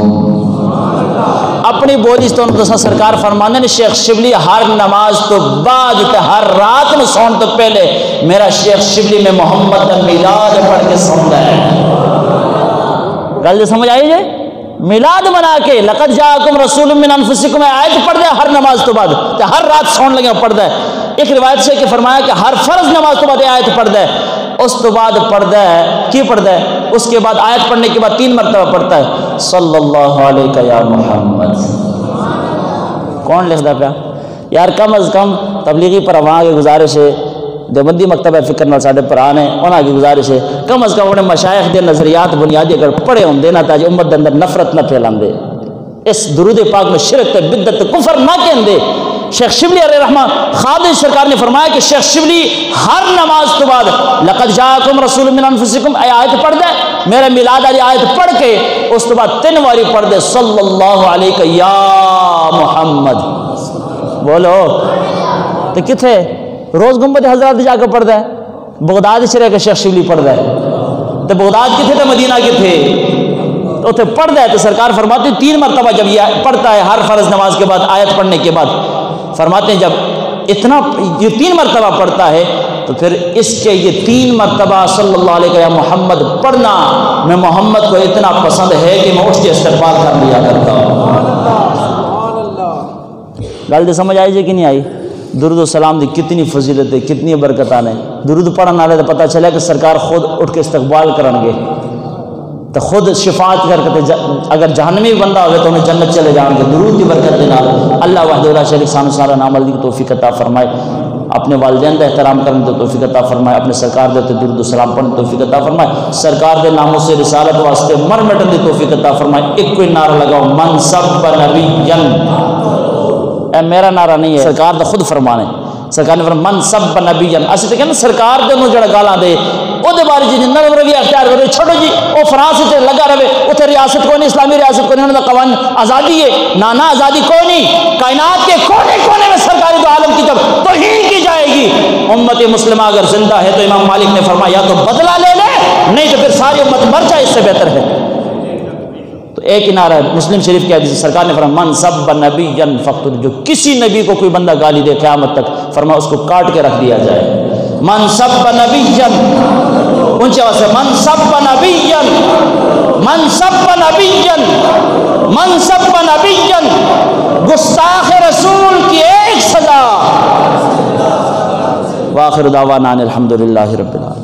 اپنی بولی تو سرکار فرمانے نے شیخ شبلی ہر نماز تو بعد ہر رات میں سون تو پہلے میرا شیخ شبلی میں محمد کا میلاد پڑھ کے سوندا ہے۔ گل سمجھ آئی جی؟ میلاد منا کے لقد جاءکم رسول من انفسکم آیت پڑھ دے ہر نماز تو بعد، ہر رات سون لگے پڑھ دے۔ ایک روایت سے کہ فرمایا کہ ہر فرض نماز تو بعد آیت پڑھ دے، اس تو بعد پڑھتا ہے کی پڑھتا ہے، اس کے بعد آیت پڑھنے کے بعد 3 مرتبہ پڑھتا ہے صلی اللہ علیہ یا محمد۔ کون لکھتا پیا یار؟ کم از کم تبلیغی پر وہاں کی گزارش ہے، دیوبندی مکتبہ فکر نال ساڈے پرا نے انہاں کی گزارش ہے کم از کم اپنے مشائخ دے نظریات بنیادی اگر پڑھے ہوندے نا تاکہ امت دے اندر نفرت نہ پھیلاندے، اس درود پاک میں شرک تے بدعت تے کفر نہ کہندے۔ شیخ شبلی علیہ رحمہ خادم سرکار نے فرمایا کہ شیخ شبلی ہر نماز تو بعد لقد جاءکم رسول من انفسکم آیت پڑھ دے، میرا میلاد والی آیت پڑھ کے اس تو بعد 3 باری پڑھ دے صلی اللہ علیہ یا محمد۔ بولو تو کتنے روز گنبد حضرات جا کے پڑھ دے، بغداد سے رہ کے شیخ شبلی پڑھ دے، تو بغداد کتنے تھے مدینہ کتنے تو اتنے پڑھ دے۔ تو سرکار فرماتے ہیں 3 مرتبہ جب یہ پڑھتا ہے ہر فرض نماز کے بعد آیت پڑھنے کے بعد، فرماتے ہیں جب اتنا یہ 3 مرتبہ پڑھتا ہے تو پھر اس کے یہ 3 مرتبہ صلی اللہ علیہ یا محمد پڑھنا میں محمد کو اتنا پسند ہے کہ میں اٹھ کے استقبال کر لیا کرتا ہوں۔ گل تو سمجھ آئی جی کہ نہیں آئی؟ درود و سلام دی کتنی فضیلت ہے، کتنی برکتاں نے۔ درود پڑھنے والے تو پتہ چلے کہ سرکار خود اٹھ کے استقبال کرن گے تو خود شفاعت کر کے اگر جہنمی بندہ ہوئے تو انہیں جنت چلے جائیں گے درود کی برکت دے نال۔ اللہ وحدہ لا شریک سانو سارا عمل دی توفیق عطا فرمائے، اپنے والدین کا احترام کرنے کی توفیق عطا فرمائے، اپنے سرکار دے درود و سلام پڑھنے کی توفیق عطا فرمائے، سرکار دے ناموں سے رسالت واسطے مر مٹن کی توفیق عطا فرمائے۔ ایک کوئی نعرہ لگاؤ من سب نبیا، اے میرا نعرہ نہیں ہے، سرکار دا خود فرمانے، سرکار نے فرمایا من سب نبیا، اسی تے کہنا سرکار دے نوں جڑا گالاں دے او دے بارے جی نرم رویہ اختیار کرے، چھوڑو جی او فرانس تے لگا رہے، اوتھے ریاست کوئی نہیں، اسلامی ریاست کوئی نہیں، انہاں دا قوانین آزادی ہے، نانا آزادی کوئی نہیں، کائنات کے کونے کونے میں سرکار دو عالم کی جب توہین کی جائے گی، امت مسلمہ اگر زندہ ہے تو امام مالک نے فرمایا یا تو بدلہ لے لے، نہیں تو پھر ساری امت مر جائے، اس سے بہتر ہے۔ تو ایک ہی نعرہ ہے مسلم شریف کی حدیث، سرکار نے فرمایا من سب نبیا فقتل، جو کسی نبی کو کوئی بندہ گالی دے قیامت تک فرمایا اس کو کاٹ کے رکھ دیا جائے۔ من سب نبیا، اونچی آواز سے من سب نبیا، من سب نبیا، من سب نبیا، گستاخ رسول کی ایک سزا۔ وآخر دعوانا الحمدللہ رب العالمین۔